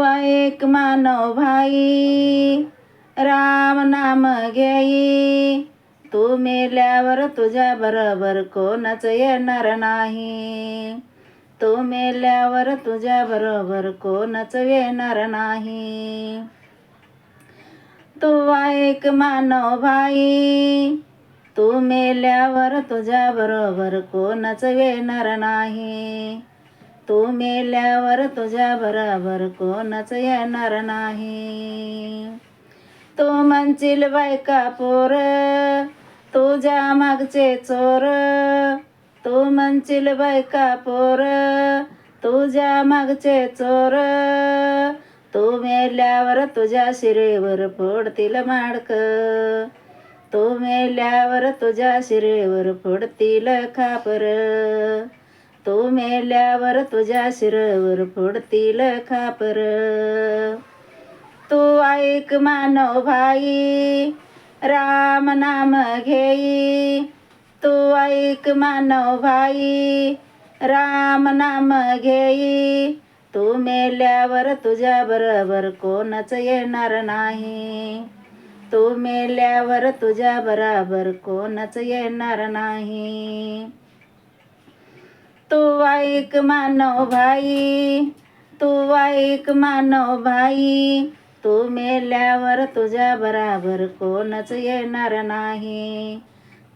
ऐक मानव भाई, राम नाम घेई. तू मेल्यावर तुझ्या बरोबर कोणच येणार नाही. तू मेल्यावर तुझ्या बरोबर कोणच येणार नाही. तू ऐक मानव भाई, तू मेल्यावर तुझ्या बरोबर कोणच येणार नाही. तू मेल्यावर तुझ्या बरोबर कोणच येणार नाही. तू म्हणशील बायका पोर, तुझ्या मागचे चोर. तू म्हणशील बायका पोर, तुझ्या मागचे चोर. तू मेल्यावर तुझ्या शिरेवर फोडतील माडक. तू मेल्यावर तुझ्या शिरेवर फोडतील खापर. तू मेल्यावर तुझ्या शिरेवर फोडतील खापर. तू ऐक मानव भाई, राम नाम घेई. तू ऐक मानव भाई, राम नाम घेई. तू मेल्यावर तुझ्या बरोबर कोणच येणार नाही. तू मेल्यावर तुझ्या बरोबर कोणच येणार नाही. तू ऐक मानव भाई, तू ऐक मानव भाई. तू मेल्यावर तुझ्या बरोबर कोणच येणार नाही.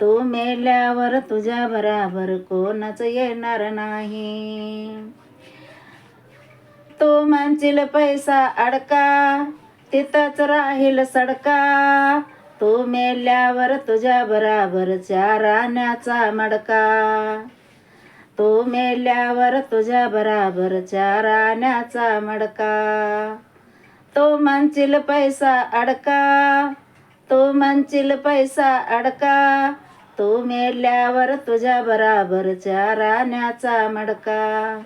तू मेल्यावर तुझ्या बरोबर कोणच येणार नाही. तू म्हणशील पैसा अडका, तिथंच राहील सडका. तू मेल्यावर तुझ्या बरोबरच्या राहण्याचा मडका. तू मेल्यावर तुझ्या बरोबरच्या राहण्याचा मडका. तू म्हणशील पैसा अडका, तू म्हणशील पैसा अडका. तू मेल्यावर तुझ्या बरोबरच्या राहण्याचा मडका.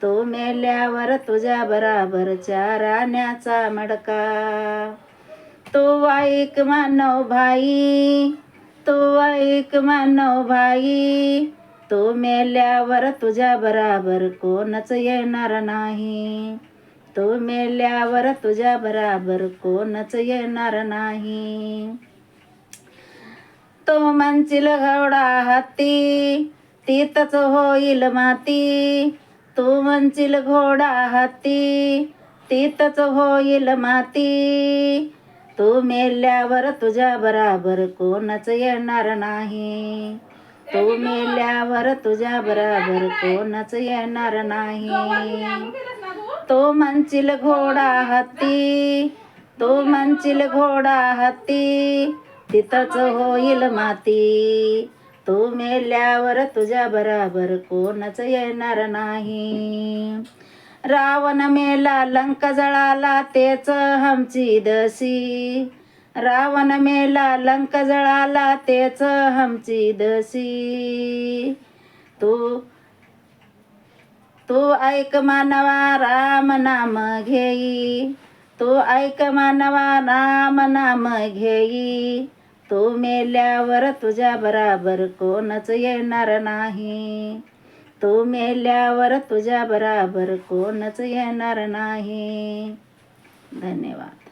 तू मेल्यावर तुझ्या बरोबरच्या राहण्याचा मडका. तू ऐक मानव भाई, तू ऐक मानव भाई. तू मेल्यावर तुझ्या बरोबर कोणच येणार नाही. तू मेल्यावर तुझ्या बरोबर कोणच येणार नाही. तू म्हणशील घोडा हत्ती, तिथंच होईल माती. तू म्हणशील घोडा हत्ती, तिथंच होईल माती. तू मेल्यावर तुझ्या बरोबर कोणच येणार नाही. तू मेल्यावर तुझ्या बरोबर कोणच येणार नाही. तू म्हणशील घोडा हत्ती, तू म्हणशील घोडा हत्ती. तिथंच होईल माती. तू मेल्यावर तुझ्या बरोबर कोणच येणार नाही. रावण मेला लंका जळाला तेच हमची दसी. रावण मेला लंका जळाला तेच हमची दसी. तू ऐक मानवा राम नाम घेई. तू ऐक मानवा राम नाम घेई. तू मेल्यावर तुझ्या बरोबर कोणच येणार नाही. तू मेल्यावर तुझ्या बरोबर कोणच येणार नाही. धन्यवाद.